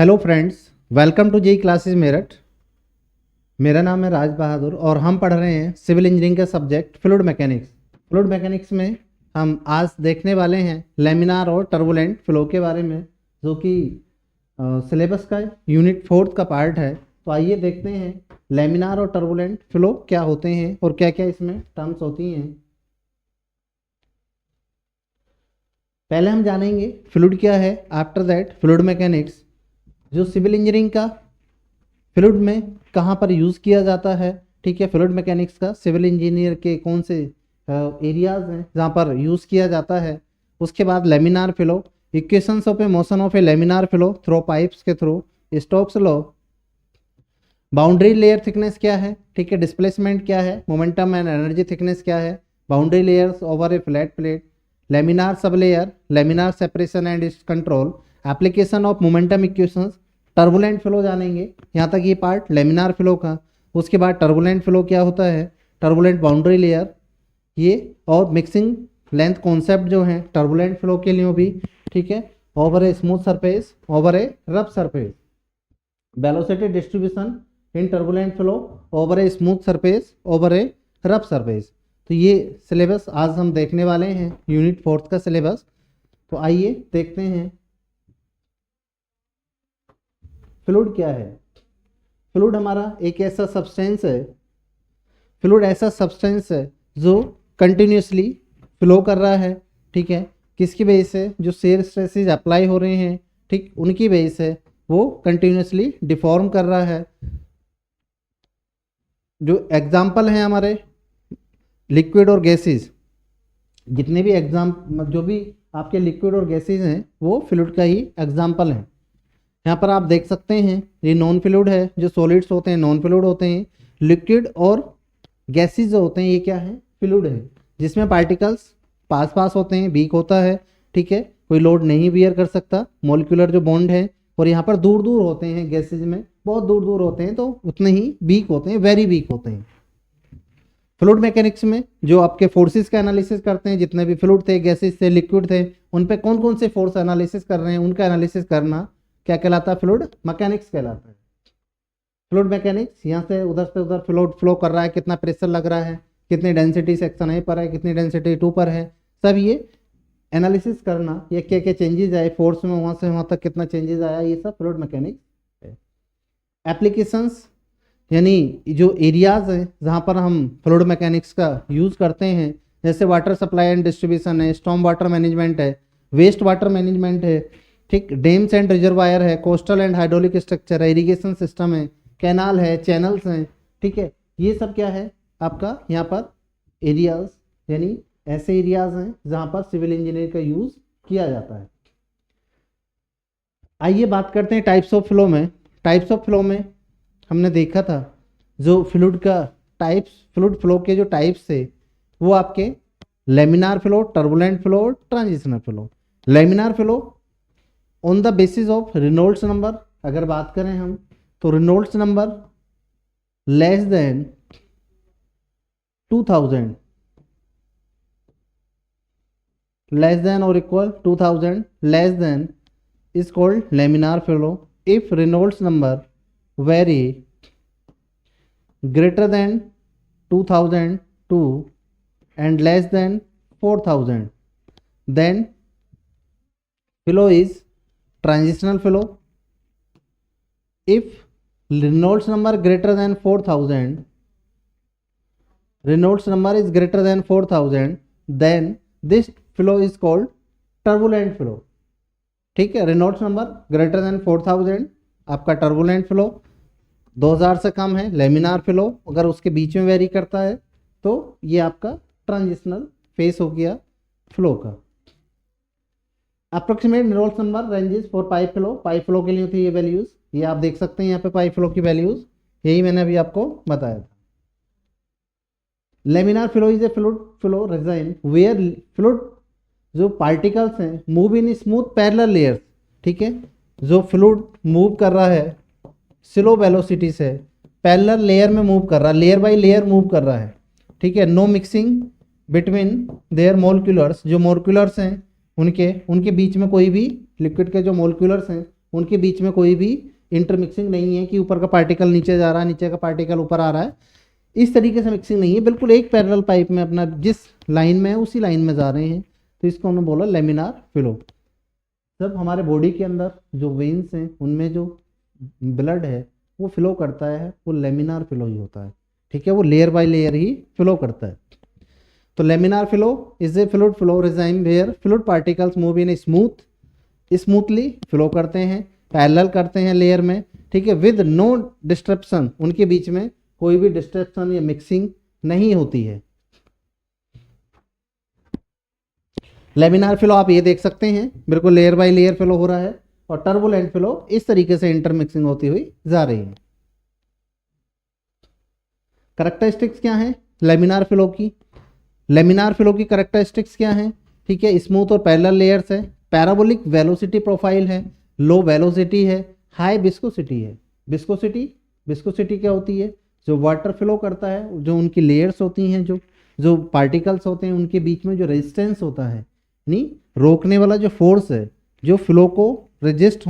Hello friends, welcome to JE classes Meerut. मेरा नाम है राज बहादुर और हम पढ़ रहे हैं सिविल इंजीनियरिंग का subject fluid mechanics. Fluid mechanics में हम आज देखने वाले हैं लेमिनार और टर्बुलेंट फ्लो के बारे में, जो कि सिलेबस का यूनिट 4 का पार्ट है। तो आइए देखते हैं लेमिनार और टर्बुलेंट फ्लो क्या होते हैं और क्या क्या इसमें टर्म्स होती हैं। पहले हम जानेंगे फ्लूइड क्या है, आफ्टर दैट फ्लूइड मैकेनिक्स, जो सिविल इंजीनियरिंग का फ्लूइड में कहाँ पर यूज़ किया जाता है। ठीक है, फ्लूइड मैकेनिक्स का सिविल इंजीनियर के कौन से एरियाज हैं जहाँ पर यूज़ किया जाता है। उसके बाद laminar flow, equations of a motion of a laminar flow through pipes के through, Stokes law, boundary layer thickness क्या है, ठीक है, डिस्प्लेसमेंट क्या है, मोमेंटम एंड एनर्जी थिकनेस क्या है, boundary layers over a flat plate, laminar sub layer, laminar separation and it's control, application of momentum equations, turbulent flow जानेंगे। यहाँ तक ये पार्ट लेमिनार फ्लो का। उसके बाद टर्बुलेंट फ्लो क्या होता है, टर्बुलेंट बाउंड्री लेयर ये, और मिक्सिंग लेंथ कॉन्सेप्ट जो है टर्बुलेंट फ्लो के लिए भी, ठीक है, over a smooth surface, over a rough surface, velocity distribution in turbulent flow, over a smooth surface, over a rough surface. तो ये सिलेबस आज हम देखने वाले हैं, यूनिट 4 का सिलेबस। तो आइए देखते हैं फ्लूइड क्या है। फ्लूइड हमारा एक ऐसा सब्सटेंस है, फ्लूइड ऐसा सब्सटेंस है जो कंटिन्यूसली फ्लो कर रहा है। ठीक है, किसकी वजह से, जो शेयर स्ट्रेसेस अप्लाई हो रहे हैं, ठीक, उनकी वजह से वो कंटिन्यूसली डिफॉर्म कर रहा है। जो एग्जाम्पल हैं हमारे लिक्विड और गैसेस, जितने भी जो भी आपके लिक्विड और गैसेस हैं वो फ्लूइड का ही एग्जाम्पल है। यहाँ पर आप देख सकते हैं ये नॉन फ्लूइड है, जो सॉलिड्स होते हैं नॉन फ्लूइड होते हैं, लिक्विड और गैसेस जो होते हैं ये क्या है, फ्लूइड है, जिसमें पार्टिकल्स पास पास होते हैं, वीक होता है। ठीक है, कोई लोड नहीं बियर कर सकता, मॉलिक्यूलर जो बॉन्ड है, और यहाँ पर दूर दूर होते हैं, गैसेज में बहुत दूर दूर होते हैं, तो उतने ही वीक होते हैं, वेरी वीक होते हैं। फ्लूइड मैकेनिक्स में जो आपके फोर्सेस का एनालिसिस करते हैं, जितने भी फ्लूइड थे, गैसेज थे, लिक्विड थे, उन पे कौन कौन से फोर्स एनालिसिस कर रहे हैं, उनका एनालिसिस करना क्या कहलाता है, फ्लूइड मैकेनिक्स कहलाता है। फ्लूइड मैकेनिक्स यहाँ से उधर फ्लूइड फ्लो कर रहा है, कितना प्रेशर लग रहा है, कितनी डेंसिटी सेक्शन ए पर है, कितनी डेंसिटी 2 पर है, सब ये एनालिसिस करना, ये क्या क्या चेंजेस आए फोर्स में, वहाँ से वहाँ तक कितना चेंजेस आया, ये सब फ्लूइड मैकेनिक्स है। एप्लीकेशंस यानी जो एरियाज हैं जहाँ पर हम फ्लूइड मैकेनिक्स का यूज़ करते हैं, जैसे वाटर सप्लाई एंड डिस्ट्रीब्यूशन है, स्टॉर्म वाटर मैनेजमेंट है, वेस्ट वाटर मैनेजमेंट है, ठीक, डेम्स एंड रिजर्वायर है, कोस्टल एंड हाइड्रोलिक स्ट्रक्चर है, इरिगेशन सिस्टम है, कैनाल है, चैनल्स हैं। ठीक है, ये सब क्या है आपका यहाँ पर एरियाज, यानी ऐसे एरियाज हैं जहाँ पर सिविल इंजीनियर का यूज़ किया जाता है। आइए बात करते हैं टाइप्स ऑफ फ्लो में। टाइप्स ऑफ फ्लो में हमने देखा था जो फ्लूइड का टाइप्स, फ्लूइड फ्लो के जो टाइप्स थे वो आपके लेमिनार फ्लो, टर्बुलेंट फ्लो और transitional flow. Laminar flow on the basis of Reynolds number, अगर बात करें हम तो Reynolds number less than 2000, less than और equal 2000, less than is called laminar flow. If Reynolds number vary greater than 2002 and less than 4000, then flow is transitional flow. If Reynolds number greater than 4000, Reynolds number is greater than 4000, then this flow is called turbulent flow. ठीक है, Reynolds number greater than 4000 आपका turbulent flow, 2000 से कम है laminar flow, अगर उसके बीच में very करता है तो ये आपका ट्रांजिशनल फेस हो गया फ्लो का। Approximate Reynolds number ranges for pipe flow, pipe flow के लिए थी ये वैल्यूज, ये आप देख सकते हैं यहाँ पे पाइप फ्लो की वैल्यूज, यही मैंने अभी आपको बताया था। Laminar flow is a fluid flow regime where fluid जो पार्टिकल्स हैं move in smooth parallel layers. ठीक है, जो फ्लूइड मूव कर रहा है स्लो वेलोसिटी से, पैरेलल लेयर में मूव कर रहा है, लेयर बाय लेयर मूव कर रहा है। ठीक है, नो मिक्सिंग बिटवीन देयर मोलिकुलर्स, जो मोलिकुलर्स हैं उनके बीच में कोई भी लिक्विड के जो मोलिकुलर्स हैं उनके बीच में कोई भी इंटरमिक्सिंग नहीं है कि ऊपर का पार्टिकल नीचे जा रहा है, नीचे का पार्टिकल ऊपर आ रहा है, इस तरीके से मिक्सिंग नहीं है, बिल्कुल एक पैरेलल पाइप में अपना जिस लाइन में है उसी लाइन में जा रहे हैं, तो इसको हमने बोला लेमिनार फ्लो। जब हमारे बॉडी के अंदर जो वेन्स हैं उनमें जो ब्लड है वो फ्लो करता है, वो लेमिनार फ्लो ही होता है, ठीक है, वो लेयर बाय लेयर ही फ्लो करता है। तो laminar flow is a fluid flow regime where fluid particles move in smoothly flow करते हैं, पैरेलल करते हैं लेयर में, ठीक है, विद नो डिस्ट्रप्शन, उनके बीच में कोई भी डिस्ट्रप्शन या मिक्सिंग नहीं होती है। लेमिनार फ्लो आप ये देख सकते हैं बिल्कुल लेयर बाय लेयर फ्लो हो रहा है, और टर्बुलेंट फ्लो इस तरीके से इंटरमिक्सिंग होती हुई जा रही है। कैरेक्टरिस्टिक्स क्या है लेमिनार फ्लो की? लेमिनार फ्लो की कैरेक्टरिस्टिक्स क्या है? ठीक है, स्मूथ और पैरेलल लेयर्स है, पैराबोलिक वेलोसिटी प्रोफाइल है, लो वेलोसिटी है, हाई विस्कोसिटी है। विस्कोसिटी क्या होती है? जो वाटर फ्लो करता है, जो उनकी लेयर्स होती हैं, जो पार्टिकल्स होते हैं उनके बीच में जो रेजिस्टेंस होता है, यानी रोकने वाला जो फोर्स है, जो फ्लो को रेजिस्ट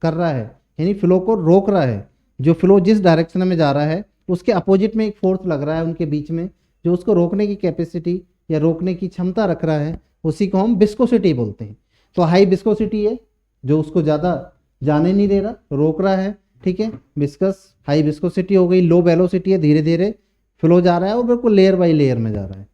कर रहा है, यानी फ्लो को रोक रहा है, जो फ्लो जिस डायरेक्शन में जा रहा है उसके अपोजिट में एक फोर्स लग रहा है उनके बीच में, जो उसको रोकने की कैपेसिटी या रोकने की क्षमता रख रहा है, उसी को हम विस्कोसिटी बोलते हैं। तो हाई विस्कोसिटी है, जो उसको ज़्यादा जाने नहीं दे रहा, रोक रहा है, ठीक है, विस्कस हाई विस्कोसिटी हो गई। लो वेलोसिटी है, धीरे धीरे फ्लो जा रहा है और बिल्कुल लेयर बाय लेयर में जा रहा है।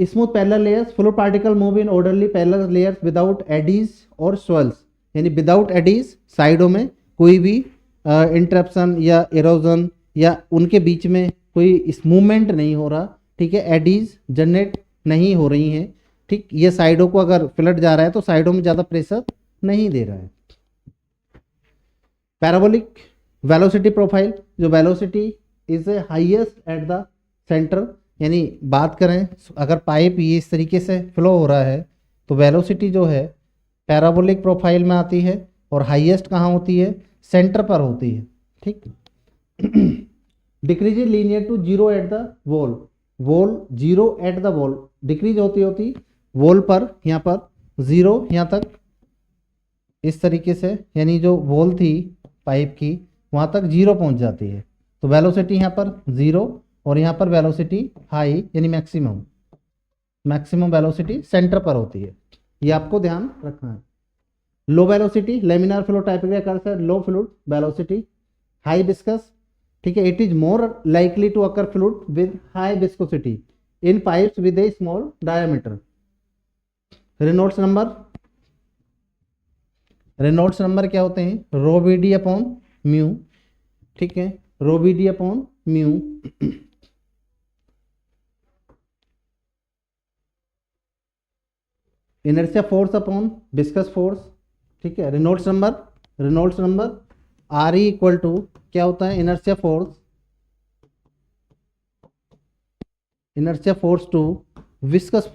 Smooth parallel layers, fluid particle move in orderly parallel layers without eddies और स्वेल्स, यानी विदाउट एडीज, साइडों में कोई भी इंटरप्शन या इरोजन या उनके बीच में कोई मूवमेंट नहीं हो रहा, ठीक है, एडीज जनरेट नहीं हो रही हैं, ठीक, ये साइडों को अगर फ्लड जा रहा है तो साइडों में ज़्यादा प्रेशर नहीं दे रहा है। पैराबोलिक वेलोसिटी प्रोफाइल, जो velocity is highest at the centre, यानी बात करें अगर पाइप ये इस तरीके से फ्लो हो रहा है तो वेलोसिटी जो है पैराबोलिक प्रोफाइल में आती है, और हाईएस्ट कहाँ होती है? सेंटर पर होती है, ठीक। Decrease linear to zero at the wall zero at the wall, decrease होती वॉल पर, यहाँ पर जीरो यहाँ तक इस तरीके से, यानी जो वॉल थी पाइप की वहाँ तक जीरो पहुँच जाती है, तो वेलोसिटी यहाँ पर जीरो और यहाँ पर वेलोसिटी हाई, यानी मैक्सिमम वेलोसिटी सेंटर पर होती है, ये आपको ध्यान रखना है। Low velocity, laminar flow typically occurs at low fluid velocity, high viscous, ठीक है, it is more likely to occur fluid with high viscosity in pipes with a small diameter. Reynolds number क्या होते हैं? Rho B D upon mu, ठीक है, rho B D upon mu. Inertia force upon viscous force, ठीक है, Reynolds number R E equal to क्या होता है? Inertia force to viscous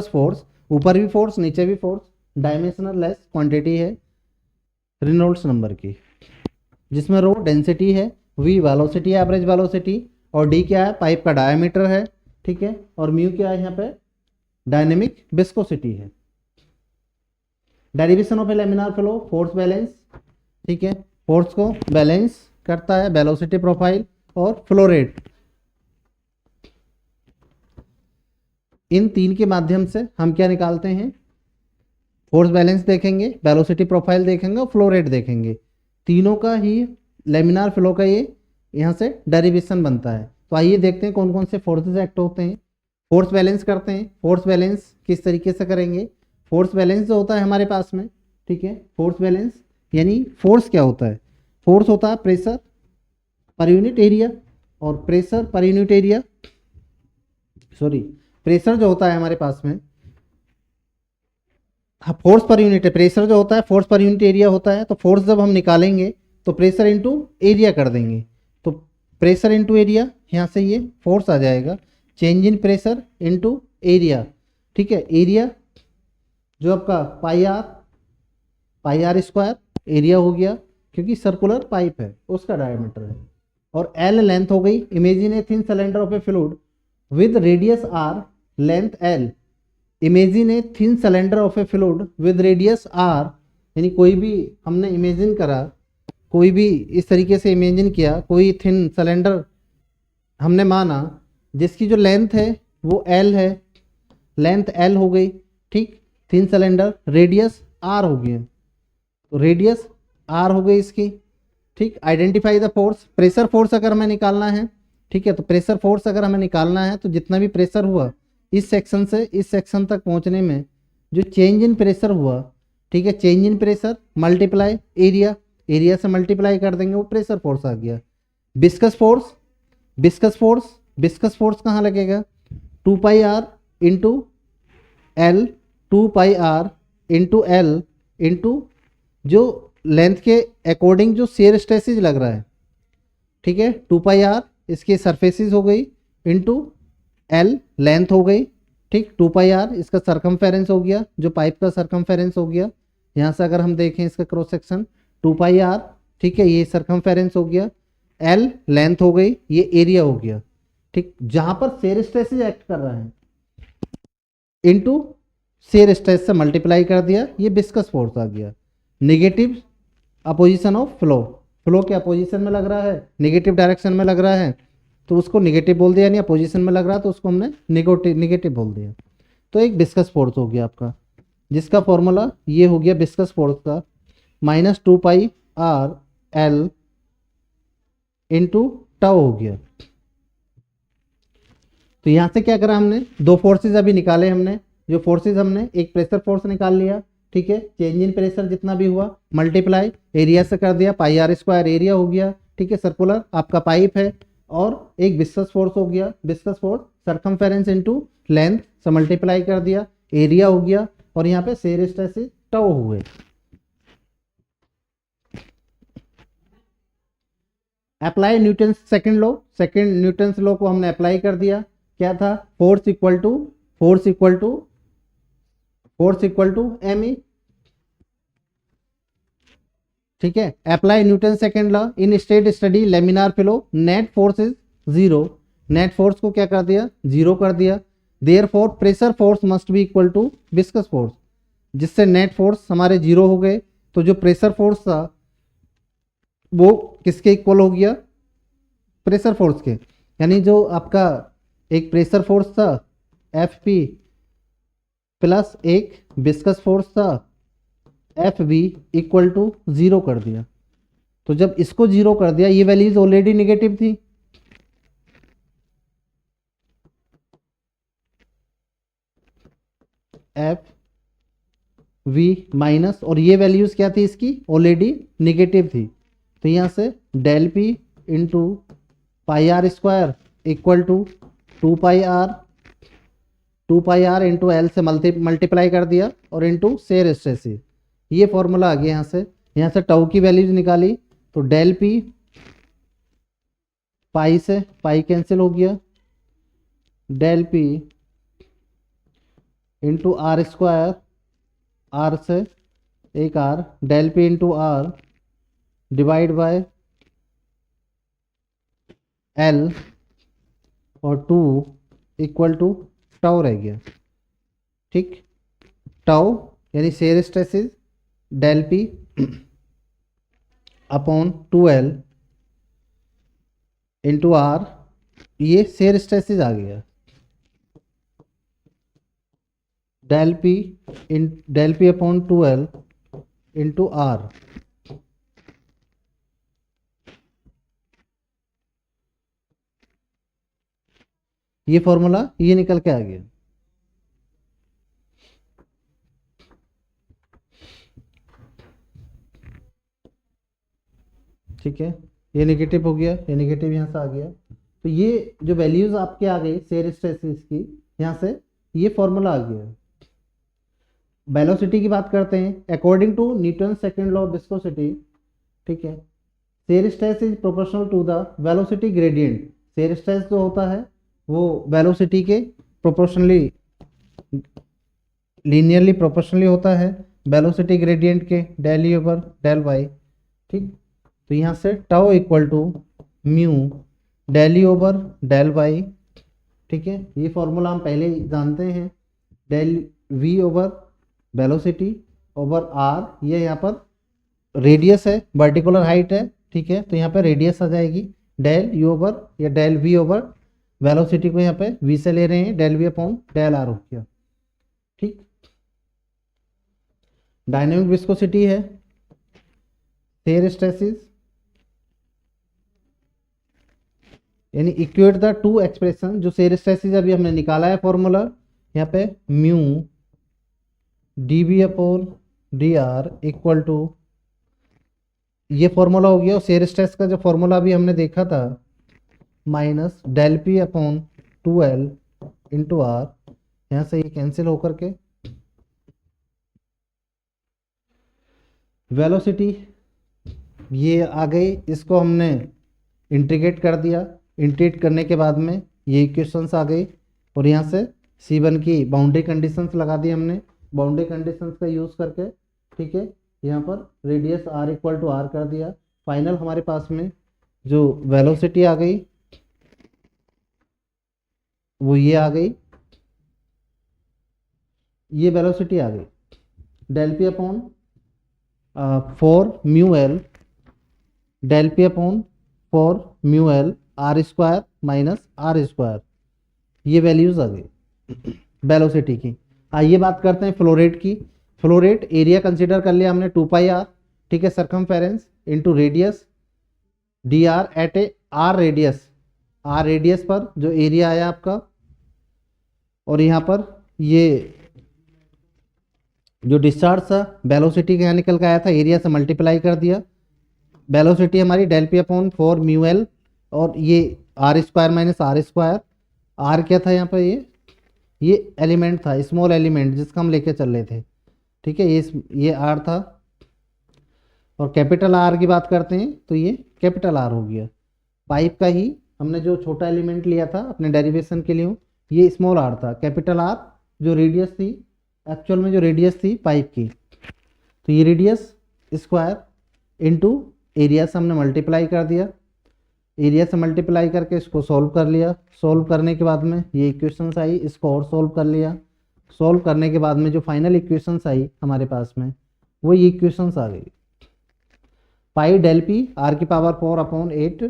force, ऊपर भी फोर्स नीचे भी फोर्स, डायमेंशनल लेस क्वांटिटी है रेनॉल्ड्स नंबर की, जिसमें रो डेंसिटी है, वी वेलोसिटी एवरेज वेलोसिटी, और डी क्या है? पाइप का डायमीटर है, ठीक है, और म्यू क्या है? यहाँ पे डायनेमिक विस्कोसिटी है। Derivation of a laminar flow, force balance, ठीक है, फोर्स को बैलेंस करता है, वेलोसिटी प्रोफाइल और फ्लो रेट, इन तीन के माध्यम से हम क्या निकालते हैं? फोर्स बैलेंस देखेंगे, वेलोसिटी प्रोफाइल देखेंगे और फ्लो रेट देखेंगे, तीनों का ही लेमिनार फ्लो का ये यहाँ से डेरिवेशन बनता है। तो आइए देखते हैं कौन कौन से फोर्सेस एक्ट होते हैं। फोर्स बैलेंस करते हैं। फोर्स बैलेंस किस तरीके से करेंगे? फोर्स बैलेंस जो होता है हमारे पास में, ठीक है, फोर्स बैलेंस यानी फोर्स क्या होता है? फोर्स होता है प्रेशर पर यूनिट एरिया, और pressure per unit area, sorry, pressure जो होता है हमारे पास में, हाँ, फोर्स पर यूनिट है, प्रेशर जो होता है फोर्स पर यूनिट एरिया होता है। तो फोर्स जब हम निकालेंगे तो प्रेशर इंटू एरिया कर देंगे, तो प्रेशर इंटू एरिया, यहाँ से ये फोर्स आ जाएगा, change in pressure into area, ठीक है। एरिया जो आपका पाई आर स्क्वायर एरिया हो गया, क्योंकि सर्कुलर पाइप है उसका डायमीटर है, और एल लेंथ हो गई। Imagine a thin cylinder of a fluid with radius R, length L, imagine a thin cylinder of a fluid with radius R, यानी कोई भी हमने इमेजिन करा, कोई भी इस तरीके से इमेजिन किया, कोई थिन सिलेंडर हमने माना जिसकी जो लेंथ है वो एल है, लेंथ एल हो गई, ठीक, थिन सिलेंडर, रेडियस आर हो गया, तो रेडियस आर हो गई इसकी, ठीक। Identify the force, pressure force अगर हमें निकालना है, ठीक है, तो प्रेशर फोर्स अगर हमें निकालना है तो जितना भी प्रेशर हुआ इस सेक्शन से इस सेक्शन तक पहुंचने में जो चेंज इन प्रेशर हुआ, ठीक है, change in pressure multiply area, area से मल्टीप्लाई कर देंगे, वो प्रेशर फोर्स आ गया। Viscous force, viscous force, viscous force कहाँ लगेगा, 2 pi R into L, 2 pi R into L into जो लेंथ के अकॉर्डिंग जो शेयर स्ट्रेसेस लग रहा है, ठीक है, 2 पाई आर इसकी सरफेसिस हो गई इंटू एल लेंथ हो गई, ठीक, 2 पाई आर इसका सरकमफेरेंस हो गया, जो पाइप का सरकमफेरेंस हो गया, यहाँ से अगर हम देखें इसका क्रॉस सेक्शन 2 पाई आर, ठीक है, ये सरकमफेरेंस हो गया, एल लेंथ हो गई, ये एरिया हो गया, ठीक। जहां पर शेयर स्ट्रेसेस एक्ट कर रहे हैं इंटू शेयर स्ट्रेस से मल्टीप्लाई कर दिया, ये विस्कस फोर्स आ गया। Negative opposition of flow, flow के अपोजिशन में लग रहा है, नेगेटिव डायरेक्शन में लग रहा है तो उसको नेगेटिव बोल दिया, यानी अपोजिशन में लग रहा है तो उसको हमने नेगेटिव बोल दिया, तो एक विस्कस फोर्स हो गया आपका, जिसका फॉर्मूला ये हो गया विस्कस फोर्स का -2 pi R L into tau हो गया। तो यहाँ से क्या करा हमने, दो फोर्सेज अभी निकाले हमने, जो फोर्सेज हमने एक प्रेशर फोर्स निकाल लिया, ठीक है, चेंज इन प्रेशर जितना भी हुआ मल्टीप्लाई एरिया से कर दिया, पाई आर स्क्वायर एरिया हो गया, ठीक है, सर्कुलर आपका पाइप है, और एक विस्कस फोर्स हो गया, viscous force circumference into length से मल्टीप्लाई कर दिया, एरिया हो गया, और यहाँ पे शेयर स्ट्रेसेस टाउ हुए। Apply Newton second law, second Newton law को हमने अप्लाई कर दिया, क्या था, force equal to M E, ठीक है। Apply Newton second law in state study laminar flow, net force is 0, net force को क्या कर दिया, 0 कर दिया, therefore pressure force must be equal to viscous force, जिससे नेट फोर्स हमारे 0 हो गए, तो जो प्रेशर फोर्स था वो किसके इक्वल हो गया, प्रेशर फोर्स के, यानी जो आपका एक प्रेशर फोर्स था एफ पी प्लस एक विस्कस फोर्स था एफ बी इक्वल टू 0 कर दिया। तो जब इसको 0 कर दिया, ये वैल्यूज ऑलरेडी निगेटिव थी, एफ वी माइनस, और ये वैल्यूज क्या थी इसकी, ऑलरेडी निगेटिव थी, तो यहाँ से del P into pi R square equal to 2 pi R into L से मल्टीप्लाई कर दिया, और इंटू शेयर स्ट्रेसेस, ये फॉर्मूला आ गया। यहाँ से टाउ की वैल्यूज निकाली, तो डेल पी पाई से पाई कैंसिल हो गया, del P into R square, R से एक R, del P into R divide by L, और 2 इक्वल टू टाउ रह गया, ठीक, टाउ यानी shear stresses del P upon 2L into R, ये शेयर स्ट्रेसेस आ गया, del P upon 2L into R, ये फॉर्मूला ये निकल के आ गया। ठीक है, ये नेगेटिव हो गया, ये नेगेटिव यहाँ से आ गया, तो ये जो वैल्यूज आपके आ गई शेयर स्ट्रेसेस की, यहाँ से ये फॉर्मूला आ गया। वेलोसिटी की बात करते हैं, according to Newton second law of viscosity, ठीक है, shear stress is proportional to the velocity gradient, shear stress जो होता है वो वेलोसिटी के प्रोपोर्शनली लीनियरली प्रोपोर्शनली होता है वेलोसिटी ग्रेडियंट के, del E over del Y, ठीक। तो यहाँ से tau equal to mu del E over del Y, ठीक है, ये फॉर्मूला हम पहले ही जानते हैं, del V over velocity over R, ये यहाँ पर रेडियस है, पर्टिकुलर हाइट है, ठीक है, तो यहाँ पे रेडियस आ जाएगी। डेल यू ओवर या डेल वी ओवर वेलोसिटी को यहाँ पे वी से ले रहे हैं, del V upon del R हो गया, ठीक। डायनेमिक विस्कोसिटी है शेयर स्ट्रेसेस, यानी इक्वेट द टू एक्सप्रेशन, जो शेयर स्ट्रेसेस अभी हमने निकाला है फॉर्मूला यहाँ पे mu D V upon D R equal to, ये फॉर्मूला हो गया। और शेयर स्ट्रेस का जो फॉर्मूला अभी हमने देखा था minus del P upon 2L into R, यहाँ से ये कैंसिल होकर के वेलोसिटी ये आ गई, इसको हमने इंटीग्रेट कर दिया, इंटीग्रेट करने के बाद में ये इक्वेशंस आ गई, और यहाँ से C1 की बाउंड्री कंडीशंस लगा दी हमने, बाउंड्री कंडीशंस का यूज़ करके, ठीक है, यहाँ पर radius r equal to R कर दिया। फाइनल हमारे पास में जो वेलोसिटी आ गई वो ये आ गई, ये वेलोसिटी आ गई del P upon 4 mu L, del P upon 4 mu L R square minus R square, ये वैल्यूज आ गई वेलोसिटी की। आइए बात करते हैं फ्लो रेट की। फ्लो रेट एरिया कंसीडर कर लिया हमने 2 पाई आर, ठीक है, circumference into radius D R at a R radius पर जो एरिया आया आपका, और यहाँ पर ये जो डिस्चार्ज था वेलोसिटी का यहाँ निकल के आया था, एरिया से मल्टीप्लाई कर दिया। वेलोसिटी हमारी del P upon 4 mu L, और ये R square minus R square, R क्या था यहाँ पर, ये एलिमेंट था, स्मॉल एलिमेंट जिसका हम लेके चल रहे थे, ठीक है, ये आर था। और कैपिटल आर की बात करते हैं तो ये कैपिटल आर हो गया। पाइप का ही हमने जो छोटा एलिमेंट लिया था अपने डेरिवेशन के लिए, ये स्मॉल आर था। कैपिटल आर जो रेडियस थी, एक्चुअल में जो रेडियस थी पाइप की, तो ये रेडियस स्क्वायर इनटू एरिया से हमने मल्टीप्लाई कर दिया, एरिया से मल्टीप्लाई करके इसको सॉल्व कर लिया। सॉल्व करने के बाद में ये इक्वेशंस आई, इसको और सॉल्व कर लिया। सॉल्व करने के बाद में जो फाइनल इक्वेशंस आई हमारे पास में, वो ये इक्वेशंस आ गई। पाई डेल पी आर की पावर 4 अपॉन 8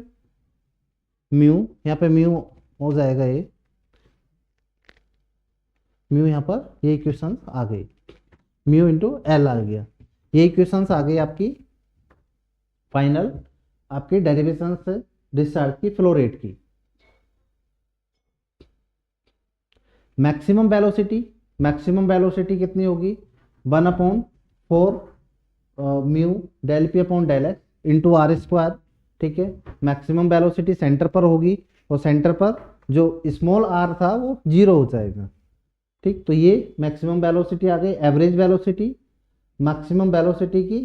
म्यू, यहाँ पे म्यू हो जाएगा, ये म्यू यहाँ पर ये इक्वेशंस आ गई, म्यू इंटू एल आ गया। ये इक्वेशंस आ गई आपकी फाइनल आपकी डेरिवेशन से डिस्चार्ज की फ्लो रेट की। मैक्सिमम वेलोसिटी कितनी होगी, 1 upon 4 mu del P upon del X into R square, ठीक है। मैक्सिमम वेलोसिटी सेंटर पर होगी, और सेंटर पर जो स्मॉल आर था वो 0 हो जाएगा, ठीक। तो ये मैक्सिमम वेलोसिटी आ गई। एवरेज वेलोसिटी मैक्सिमम वेलोसिटी की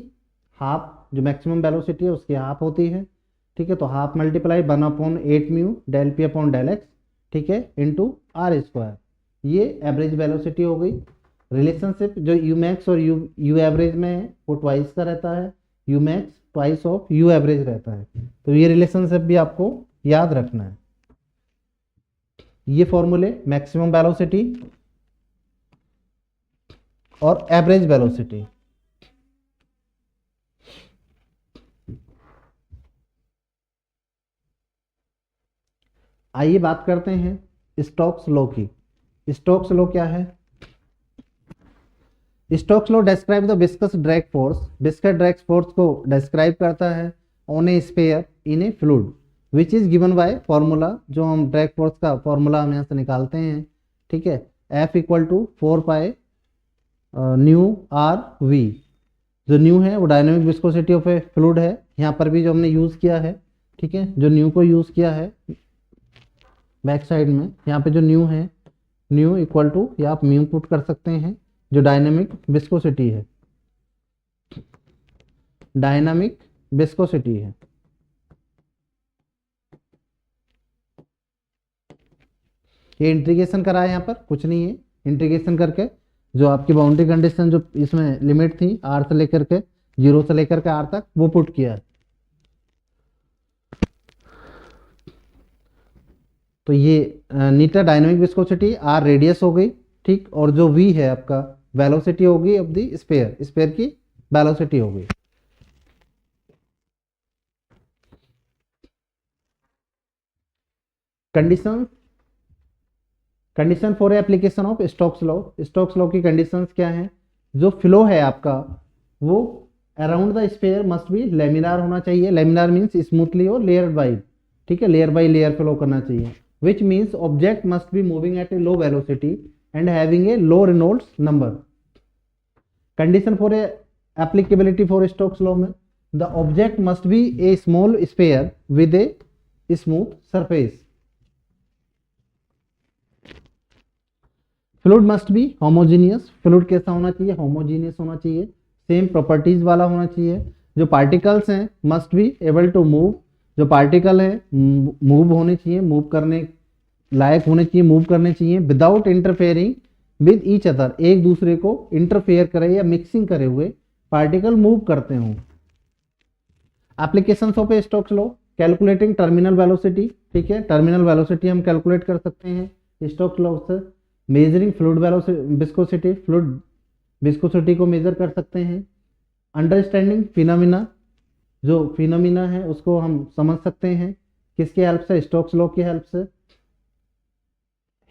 हाफ, जो मैक्सिमम वेलोसिटी है उसकी हाफ होती है, ठीक है। तो half multiply 1 upon 8 mu del P upon del X, ठीक है, इंटू आर स्क्वायर, ये एवरेज वेलोसिटी हो गई। रिलेशनशिप जो यू मैक्स और यू एवरेज में है वो ट्वाइस का रहता है, U max twice of U average रहता है, तो ये रिलेशनशिप भी आपको याद रखना है। ये फॉर्मूले मैक्सिमम वेलोसिटी और एवरेज वेलोसिटी। आइए बात करते हैं स्टोक्स लॉ की। स्टोक्स लॉ क्या है? Stokes law describe the viscous drag force. Viscous drag force को डिस्क्राइब करता है on A sphere in A fluid which is given by formula, जो हम ड्रैग फोर्स का फॉर्मूला हम यहाँ से निकालते हैं, ठीक है। F equal to 4 pi nu R V. जो न्यू है वो dynamic viscosity of a fluid है, यहाँ पर भी जो हमने यूज़ किया है, ठीक है। जो न्यू को यूज़ किया है बैक साइड में, यहाँ पे जो न्यू है, न्यू इक्वल टू, या आप म्यू पुट कर सकते हैं, जो डायनेमिक विस्कोसिटी है, डायनामिक विस्कोसिटी है। ये इंटीग्रेशन करा है, यहाँ पर कुछ नहीं है, इंटीग्रेशन करके जो आपकी बाउंड्री कंडीशन जो इसमें लिमिट थी आर से लेकर के 0 से लेकर के आर तक, वो पुट किया है। तो ये नीटा डायनामिक विस्कोसिटी, आर रेडियस हो गई, ठीक, और जो v है आपका वेलोसिटी होगी ऑफ द स्फीयर, स्फीयर की वेलोसिटी होगी। Condition condition for application of Stokes law, Stokes law की कंडीशंस क्या है? जो फ्लो है आपका वो around the sphere must be laminar होना चाहिए, लेमिनार मीन्स स्मूथली और लेयर बाय, ठीक है, लेयर बाय लेयर फ्लो करना चाहिए, which means object must be moving at A low velocity and having a low Reynolds number. Condition for applicability for Stokes law में the object must be A small sphere with A smooth surface. Fluid must be homogeneous, fluid कैसा होना चाहिए? Homogeneous होना चाहिए, same properties वाला होना चाहिए। जो पार्टिकल्स हैं must be able to move, जो पार्टिकल है मूव होने चाहिए, मूव करने लायक होने चाहिए, मूव करने चाहिए without interfering with each other, एक दूसरे को इंटरफेयर करे या मिक्सिंग करे हुए पार्टिकल मूव करते हों। Applications of A Stokes law, calculating terminal velocity, ठीक है, टर्मिनल वेलोसिटी हम कैलकुलेट कर सकते हैं स्टोक्स लॉ से। Measuring fluid viscosity, fluid viscosity को मेजर कर सकते हैं। अंडरस्टैंडिंग फिनोमिना, जो फिनोमिना है उसको हम समझ सकते हैं किसके हेल्प से? स्टोक्स लॉ की हेल्प से।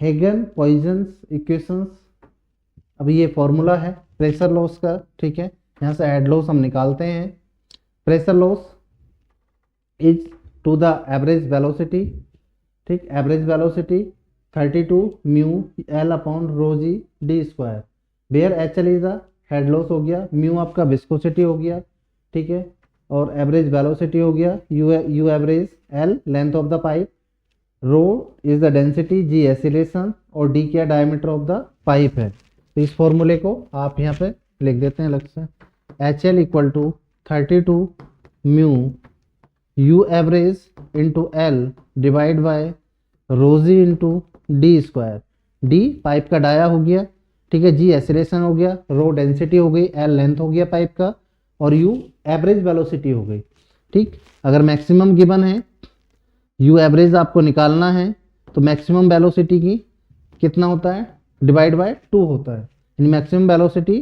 हेगन पॉइजन्स इक्वेशंस, अब ये फॉर्मूला है प्रेशर लॉस का, ठीक है, यहाँ से हेड लॉस हम निकालते हैं। Pressure loss is to the average velocity, ठीक, average velocity 32 mu L upon rho G D square, where H L is the head loss हो गया, म्यू आपका विस्कोसिटी हो गया, ठीक है, और एवरेज वेलोसिटी हो गया, U average, L length of the pipe, rho is the density, G acceleration, और डी क्या डायमीटर ऑफ द पाइप है। तो इस फॉर्मूले को आप यहाँ पे लिख देते हैं अलग से, H L equal to 32 mu U average into L divide by rho G into D square, D pipe का डाया हो गया, ठीक है, जी एसिलेशन हो गया, रो डेंसिटी हो गई, एल लेंथ हो गया पाइप का, और यू एवरेज वेलोसिटी हो गई, ठीक। अगर मैक्सिमम गिवन है, यू एवरेज आपको निकालना है, तो मैक्सिमम वेलोसिटी की कितना होता है? डिवाइड बाय 2 होता है, यानी maximum velocity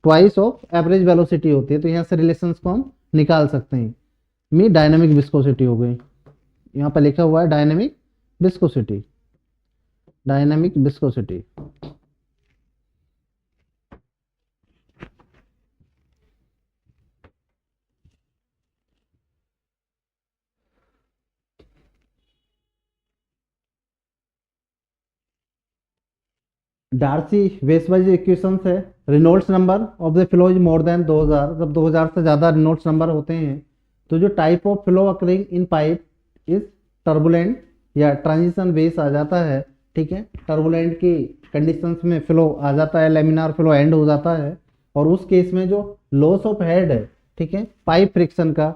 twice of average velocity होती है। तो यहाँ से रिलेशंस को हम निकाल सकते हैं। मी डायनामिक विस्कोसिटी हो गई, यहाँ पर लिखा हुआ है dynamic viscosity, dynamic viscosity. Darcy वेसवाइज इक्वेशंस है, Reynolds number of the flow is more than 2000, जब 2000 से ज़्यादा रेनॉल्ड्स नंबर होते हैं तो जो type of flow occurring in pipe is turbulent या ट्रांजिशन बेस आ जाता है, ठीक है, टर्बुलेंट की कंडीशंस में फ्लो आ जाता है, लेमिनार फ्लो एंड हो जाता है, और उस केस में जो लॉस ऑफ हेड है, ठीक है, पाइप फ्रिक्शन का,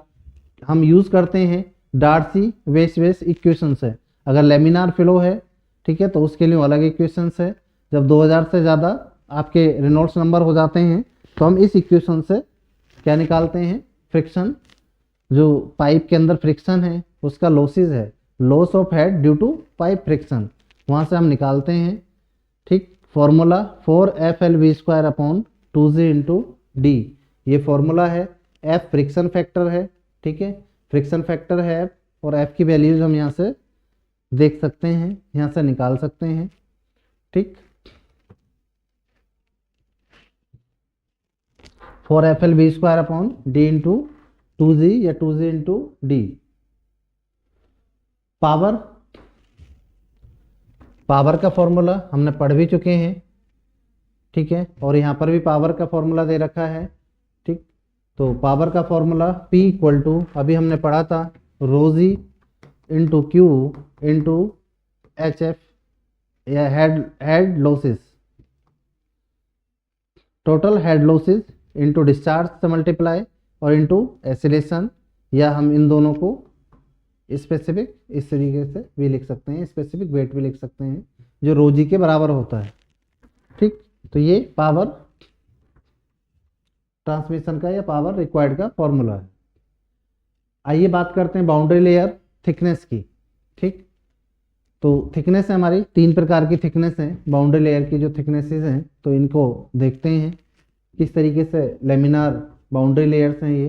हम यूज़ करते हैं डार्सी वेसवाइज इक्वेशंस है। अगर लेमिनार फ्लो है, ठीक है, तो उसके लिए अलग इक्वेशंस है। जब 2000 से ज़्यादा आपके रेनॉल्ड्स नंबर हो जाते हैं तो हम इस इक्वेशन से क्या निकालते हैं? फ्रिक्शन, जो पाइप के अंदर फ्रिक्शन है उसका लॉसेज है, loss of head due to pipe friction, वहाँ से हम निकालते हैं, ठीक। Formula 4FL v² upon 2g into D, ये फॉर्मूला है। F फ्रिक्शन फैक्टर है, ठीक है, फ्रिक्शन फैक्टर है F, और F की वैल्यूज हम यहाँ से देख सकते हैं, यहाँ से निकाल सकते हैं, ठीक। 4FL v² upon D into 2g या 2g into D. Power, power का फॉर्मूला हमने पढ़ भी चुके हैं, ठीक है, और यहाँ पर भी पावर का फॉर्मूला दे रखा है, ठीक। तो पावर का फॉर्मूला P इक्वल टू, अभी हमने पढ़ा था, रोजी इंटू क्यू इंटू HF या head losses, total head losses into discharge से मल्टीप्लाई और इंटू एसिलेशन, या हम इन दोनों को स्पेसिफिक इस तरीके से भी लिख सकते हैं, स्पेसिफिक वेट भी लिख सकते हैं, जो रोजी के बराबर होता है, ठीक। तो ये पावर ट्रांसमिशन का या पावर रिक्वायर्ड का फॉर्मूला है। आइए बात करते हैं बाउंड्री लेयर थिकनेस की, ठीक। तो थिकनेस है हमारी, 3 प्रकार की थिकनेस है बाउंड्री लेयर की जो थिकनेसेस हैं, तो इनको देखते हैं किस तरीके से लेमिनार बाउंड्री लेयर्स हैं ये।